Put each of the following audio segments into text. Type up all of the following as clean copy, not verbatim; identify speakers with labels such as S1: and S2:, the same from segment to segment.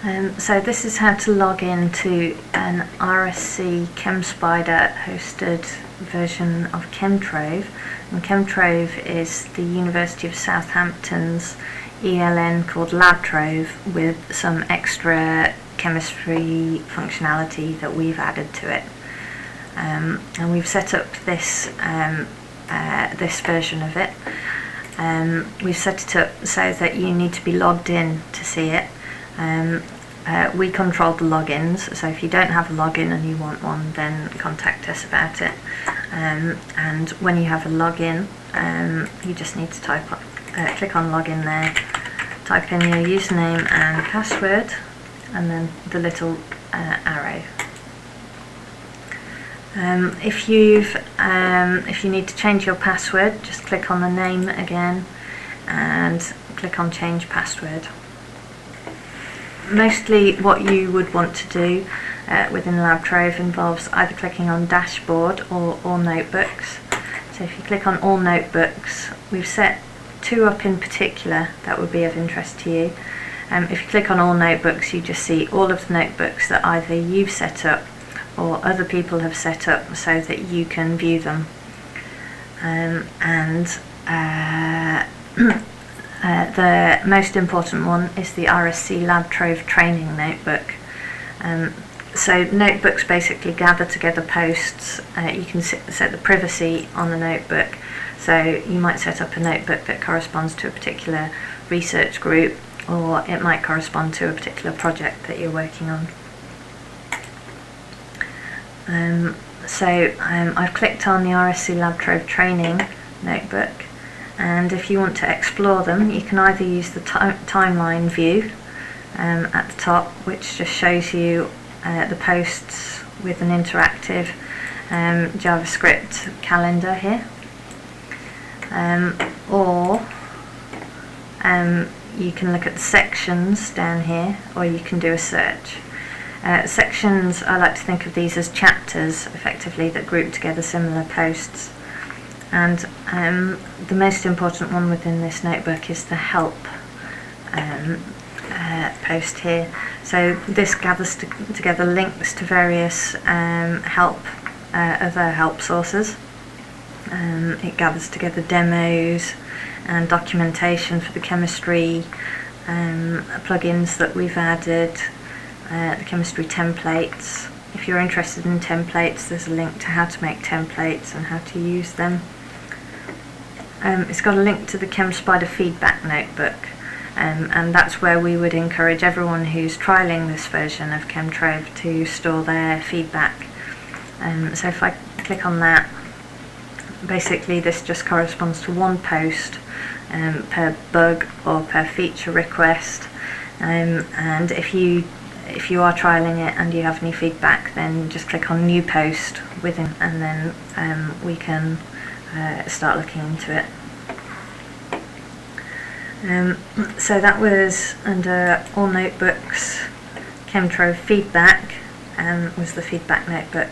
S1: So this is how to log into an RSC ChemSpider hosted version of ChemTrove. And ChemTrove is the University of Southampton's ELN called LabTrove with some extra chemistry functionality that we've added to it. And we've set up this this version of it. We've set it up so that you need to be logged in to see it. We control the logins, so if you don't have a login and you want one, then contact us about it. And when you have a login, you just need to click on login there, type in your username and password, and then the little arrow. If you need to change your password, just click on the name again and click on change password. Mostly what you would want to do within LabTrove involves either clicking on dashboard or all notebooks. So if you click on all notebooks, we've set two up in particular that would be of interest to you. If you click on all notebooks, you just see all of the notebooks that either you've set up or other people have set up so that you can view them. The most important one is the RSC LabTrove training notebook. So notebooks basically gather together posts. You can set the privacy on the notebook, so you might set up a notebook that corresponds to a particular research group, or it might correspond to a particular project that you're working on. I've clicked on the RSC LabTrove training notebook, and if you want to explore them, you can either use the timeline view at the top, which just shows you the posts with an interactive JavaScript calendar here, or you can look at the sections down here, or you can do a search. Sections, I like to think of these as chapters, effectively, that group together similar posts. And the most important one within this notebook is the help post here. So this gathers together links to various other help sources. It gathers together demos and documentation for the chemistry plugins that we've added, the chemistry templates. If you're interested in templates, there's a link to how to make templates and how to use them. It's got a link to the ChemSpider feedback notebook, and that's where we would encourage everyone who's trialling this version of ChemTrove to store their feedback. So if I click on that, basically this just corresponds to one post per bug or per feature request, and if you are trialling it and you have any feedback, then just click on new post within, and then we can start looking into it. So that was under all notebooks. ChemTrove feedback was the feedback notebook,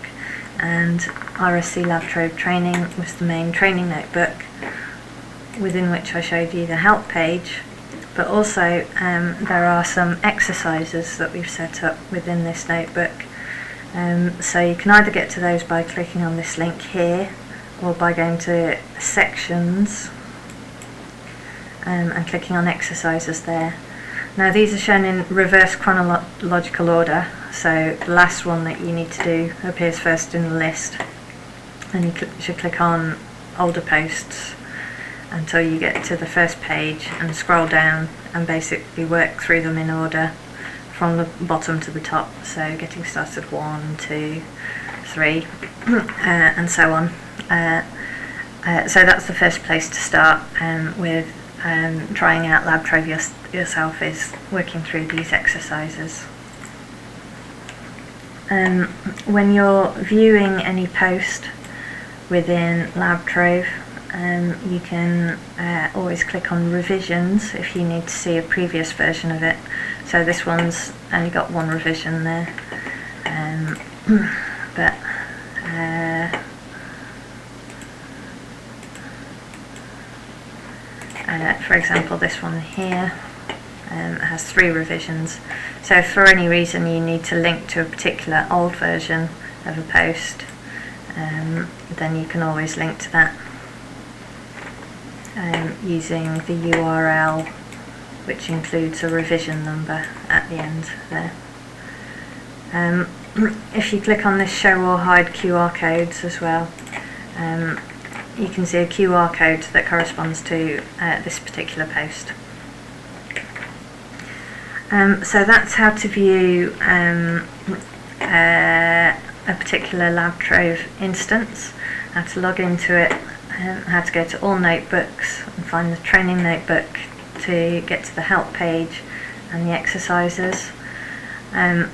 S1: and RSC LabTrove training was the main training notebook, within which I showed you the help page. But also there are some exercises that we've set up within this notebook. So you can either get to those by clicking on this link here, or by going to sections and clicking on exercises there. Now these are shown in reverse chronological order, so the last one that you need to do appears first in the list, and you should click on older posts until you get to the first page and scroll down and basically work through them in order from the bottom to the top. So getting started 1, 2, 3 and so on. So that's the first place to start with trying out LabTrove yourself, is working through these exercises. When you're viewing any post within LabTrove, you can always click on revisions if you need to see a previous version of it. So this one's only got one revision there, but for example this one here, it has 3 revisions. So if for any reason you need to link to a particular old version of a post, then you can always link to that using the URL, which includes a revision number at the end there. If you click on this show or hide QR codes as well, you can see a QR code that corresponds to this particular post. So that's how to view a particular LabTrove instance, how to log into it, how to go to all notebooks and find the training notebook to get to the help page and the exercises, and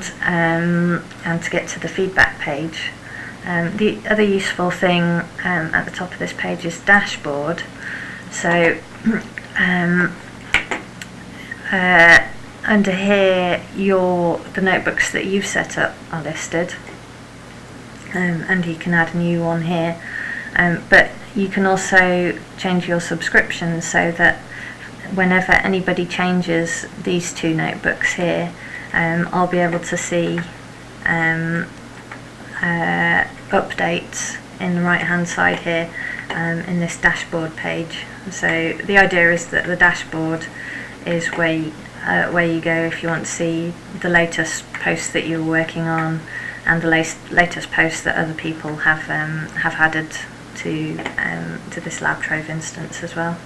S1: to get to the feedback page. The other useful thing at the top of this page is dashboard. So under here, the notebooks that you've set up are listed, and you can add a new one here. But you can also change your subscriptions so that whenever anybody changes these 2 notebooks here, I'll be able to see updates in the right hand side here in this dashboard page. So the idea is that the dashboard is where you go if you want to see the latest posts that you're working on and the latest posts that other people have added to this LabTrove instance as well.